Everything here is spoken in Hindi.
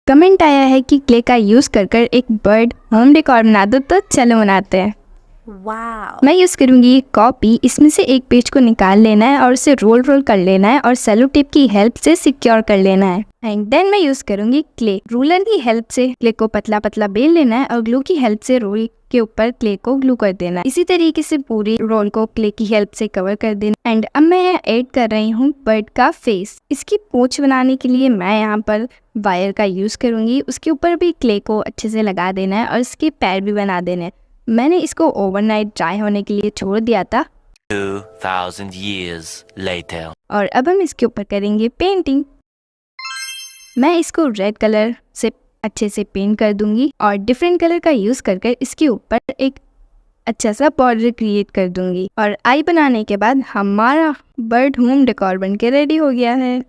कमेंट आया है कि क्ले का यूज़ कर कर एक बर्ड होम डेकोर बना दो, तो चलो बनाते हैं। वाओ। मैं यूज़ करूँगी ये कॉपी। इसमें से एक पेज को निकाल लेना है और उसे रोल कर लेना है और सेलो टेप की हेल्प से सिक्योर कर लेना है। एंड देन मैं यूज़ करूँगी क्ले। रूलर की हेल्प से क्ले को पतला पतला बेल लेना है और ग्लू की हेल्प से रोल के ऊपर क्ले को ग्लू कर देना है। इसी तरीके से पूरी रोल को क्ले की हेल्प से कवर कर देना। एंड अब मैं यहाँ ऐड कर रही हूँ बर्ड का फेस। इसकी पूंछ बनाने के लिए मैं यहाँ पर वायर का यूज़ करूँगी। उसके ऊपर भी क्ले को अच्छे से लगा देना है और इसके पैर भी बना देने हैं। मैंने इसको ओवरनाइट ड्राई होने के लिए छोड़ दिया था 2000 years later. और अब हम इसके ऊपर करेंगे पेंटिंग। मैं इसको रेड कलर से अच्छे से पेंट कर दूंगी और डिफरेंट कलर का यूज़ कर इसके ऊपर एक अच्छा सा बॉर्डर क्रिएट कर दूंगी। और आई बनाने के बाद हमारा बर्ड होम डेकोर बन के रेडी हो गया है।